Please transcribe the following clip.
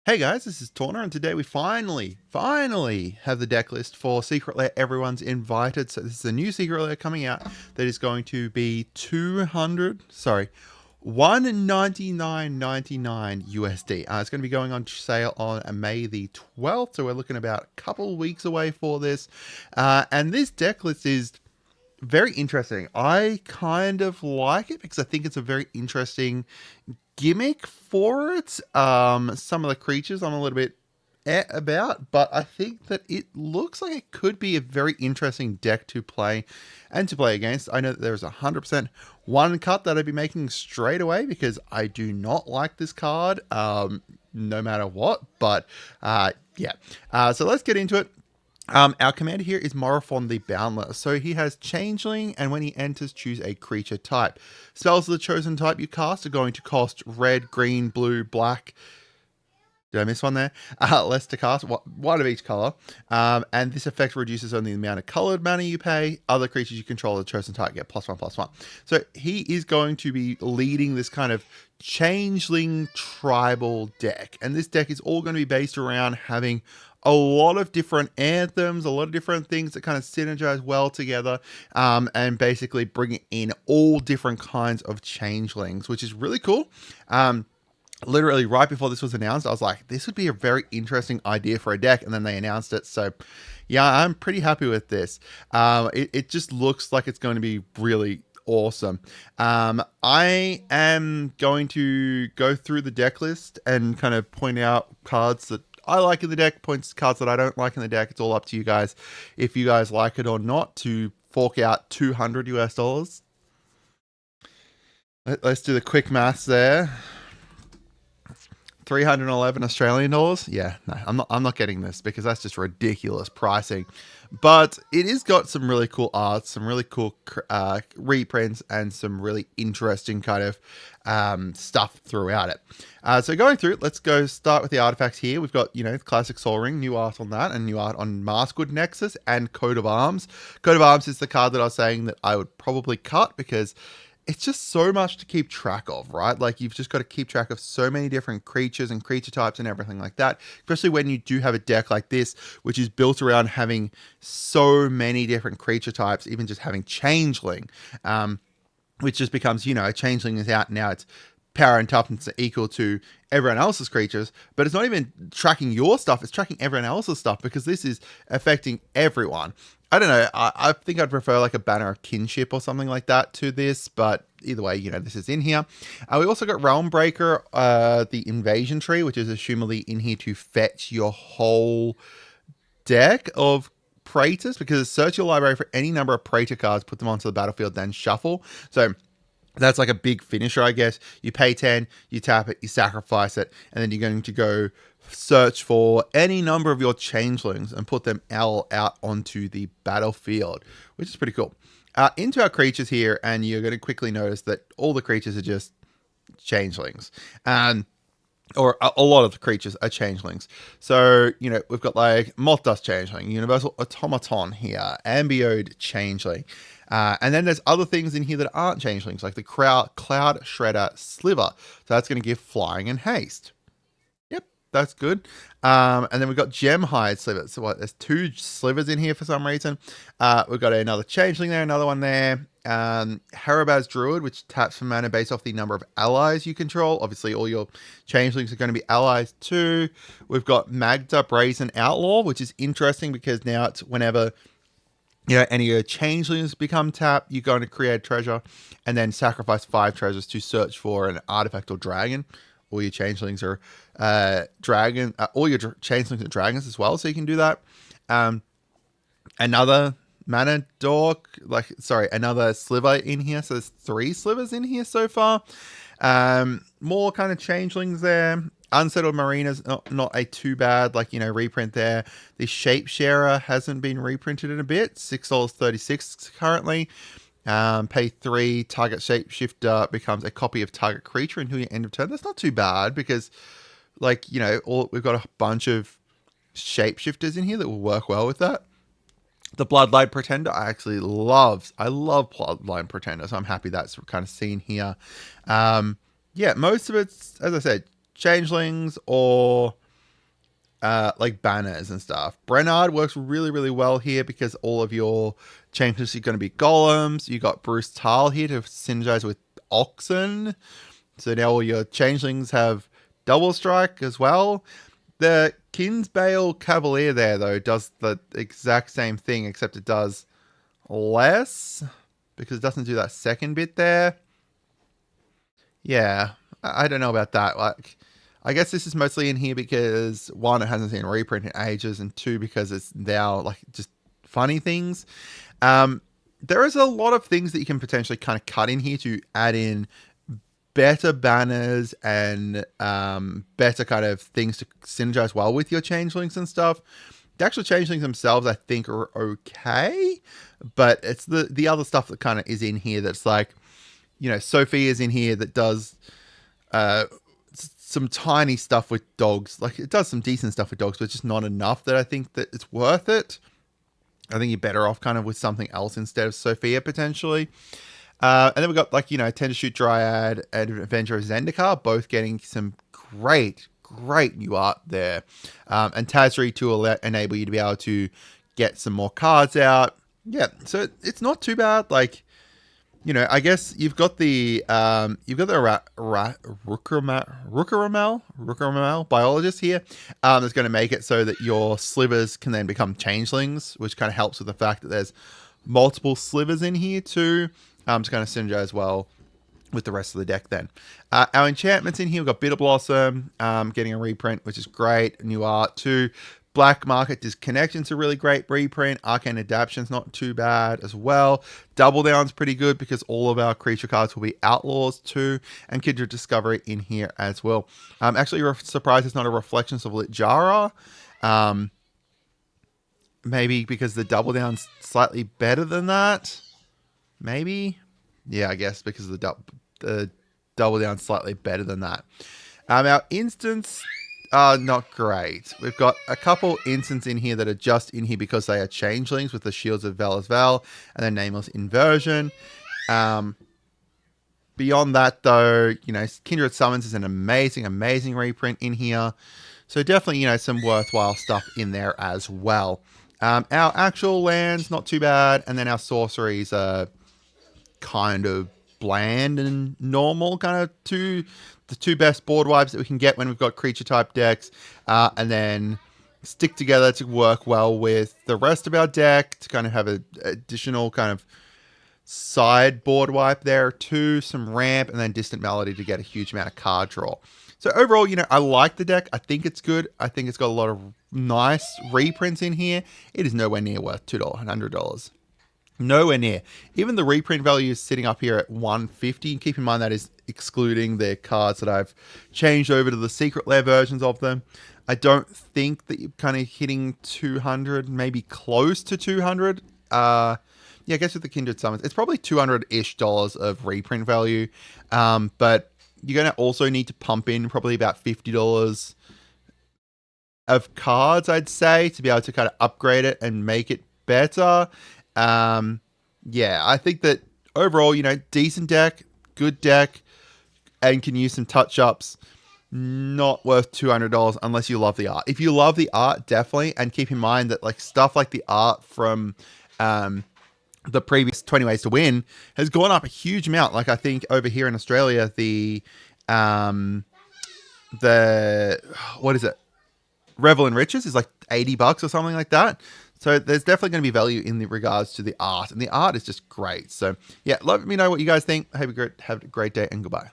Hey guys, this is Tauna, and today we finally have the deck list for Secret Lair. Everyone's invited. So this is a new Secret Lair coming out that is going to be 199.99 USD. It's going to be going on sale on May the 12th, so we're looking about a couple weeks away for this. And this deck list is very interesting. I kind of like it because I think it's a very interesting gimmick for it. Some of the creatures I'm a little bit about, but I think that it looks like it could be a very interesting deck to play and to play against. I know that there's 100% one cut that I'd be making straight away because I do not like this card, no matter what. But yeah, so let's get into it. Our commander here is Morophon the Boundless. So he has Changeling, and when he enters, choose a creature type. Spells of the chosen type you cast are going to cost red, green, blue, black. Did I miss one there? Less to cast, one of each color. And this effect reduces only the amount of colored mana you pay. Other creatures you control of the chosen type get +1/+1. So he is going to be leading this kind of changeling tribal deck. And this deck is all going to be based around having a lot of different anthems, a lot of different things that kind of synergize well together, and basically bring in all different kinds of changelings, which is really cool. Literally right before this was announced, I was like, this would be a very interesting idea for a deck, and then they announced it. So yeah, I'm pretty happy with this. It just looks like it's going to be really awesome. I am going to go through the deck list and kind of point out cards that I like in the deck, points cards that I don't like in the deck. It's all up to you guys if you guys like it or not to fork out $200 US. Let's do the quick maths there. 311 Australian dollars. Yeah, no, I'm not getting this because that's just ridiculous pricing. But it has got some really cool art, some really cool reprints, and some really interesting kind of stuff throughout it. So going through, let's go start with the artifacts here. We've got, classic Sol Ring, new art on that, and new art on Maskwood Nexus and Coat of Arms. Coat of Arms is the card that I was saying that I would probably cut because it's just so much to keep track of, right? Like, you've just got to keep track of so many different creatures and creature types and everything like that, especially when you do have a deck like this, which is built around having so many different creature types, even just having Changeling, which just becomes, a Changeling is out now. It's power and toughness are equal to everyone else's creatures, but it's not even tracking your stuff, it's tracking everyone else's stuff because this is affecting everyone. I don't know, I think I'd prefer like a Banner of Kinship or something like that to this, but either way, this is in here. We also got Realm Breaker, the Invasion Tree, which is assumably in here to fetch your whole deck of Praetors, because search your library for any number of Praetor cards, put them onto the battlefield, then shuffle. So that's like a big finisher, I guess. You pay 10, you tap it, you sacrifice it, and then you're going to go search for any number of your changelings and put them all out onto the battlefield, which is pretty cool. Into our creatures here, and you're going to quickly notice that all the creatures are just changelings. Or a lot of the creatures are changelings. So, we've got like Moth Dust Changeling, Universal Automaton here, Ambioed Changeling. And then there's other things in here that aren't changelings, like the Cloud Shredder Sliver. So that's going to give flying and haste. Yep, that's good. And then we've got Gemhide Sliver. So there's two slivers in here for some reason. We've got another changeling there, another one there. Harabaz Druid, which taps for mana based off the number of allies you control. Obviously, all your changelings are going to be allies too. We've got Magda Brazen Outlaw, which is interesting because now it's whenever any of your changelings become tapped, you're going to create a treasure and then sacrifice 5 treasures to search for an artifact or dragon. All your changelings are all your changelings are dragons as well, so you can do that. Another mana dork, another sliver in here. So there's 3 slivers in here so far. More kind of changelings there. Unsettled Marina's not a too bad, reprint there. The Shape Sharer hasn't been reprinted in a bit. $6.36 currently. Pay 3, target shapeshifter becomes a copy of target creature until your end of turn. That's not too bad because, we've got a bunch of shapeshifters in here that will work well with that. The Bloodline Pretender, I love Bloodline Pretender, so I'm happy that's kind of seen here. Yeah, most of it's, as I said, changelings or like banners and stuff. Brennard works really, really well here because all of your changes are going to be golems. You got Bruce Tal here to synergize with Oxen. So now all your changelings have double strike as well. The Kinsbale Cavalier there, though, does the exact same thing, except it does less because it doesn't do that second bit there. Yeah, I don't know about that. Like, I guess this is mostly in here because one, it hasn't seen a reprint in ages, and two, because it's now like just funny things. There is a lot of things that you can potentially kind of cut in here to add in better banners and better kind of things to synergize well with your changelings and stuff. The actual changelings themselves, I think, are okay, but it's the other stuff that kind of is in here that's like, you know, Sophia's in here that does some tiny stuff with dogs. Like, it does some decent stuff with dogs, but just not enough that I think that it's worth it. I think you're better off kind of with something else instead of Sophia, potentially. And then we've got, like, you know, Tender Shoot Dryad and Avenger of Zendikar, both getting some great new art there. And Tazri to enable you to be able to get some more cards out. Yeah, so it's not too bad. Like, you know, I guess you've got the Rookeramel biologist here that's going to make it so that your slivers can then become changelings, which kind of helps with the fact that there's multiple slivers in here too, to kind of synergize well with the rest of the deck then. Our enchantments in here, we've got Bitter Blossom getting a reprint, which is great. New art too. Black Market Disconnection's a really great reprint. Arcane Adaption's not too bad as well. Double Down's pretty good because all of our creature cards will be outlaws too. And Kindred Discovery in here as well. Actually, you're surprised it's not a Reflections of Litjara. Maybe because the Double Down's slightly better than that. Maybe. Yeah, I guess because of the Double Down's slightly better than that. Our instants are not great. We've got a couple instants in here that are just in here because they are changelings with the Shields of Velas Val and their Nameless Inversion. Beyond that, though, you know, Kindred Summons is an amazing reprint in here. So definitely, you know, some worthwhile stuff in there as well. Our actual lands, not too bad. And then our sorceries are kind of bland and normal, kind of the two best board wipes that we can get when we've got creature type decks, and then stick together to work well with the rest of our deck to kind of have an additional kind of side board wipe there too, some ramp, and then Distant Melody to get a huge amount of card draw. So overall, you know, I like the deck. I think it's good. I think it's got a lot of nice reprints in here. It is nowhere near worth $100. Nowhere near. Even the reprint value is sitting up here at 150. And keep in mind that is excluding the cards that I've changed over to the Secret Lair versions of them. I don't think that you're kind of hitting 200, maybe close to 200. Yeah, I guess with the Kindred Summons, it's probably $200-ish of reprint value. But you're going to also need to pump in probably about $50 of cards, I'd say, to be able to kind of upgrade it and make it better. Yeah, I think that overall, you know, decent deck, good deck, and can use some touch-ups. Not worth $200 unless you love the art. If you love the art, definitely, and keep in mind that like stuff like the art from the previous 20 Ways to Win has gone up a huge amount. Like, I think over here in Australia, the what is it? Revel in Riches is like $80 or something like that. So there's definitely going to be value in the regards to the art, and the art is just great. So yeah, let me know what you guys think. Have a great day, and goodbye.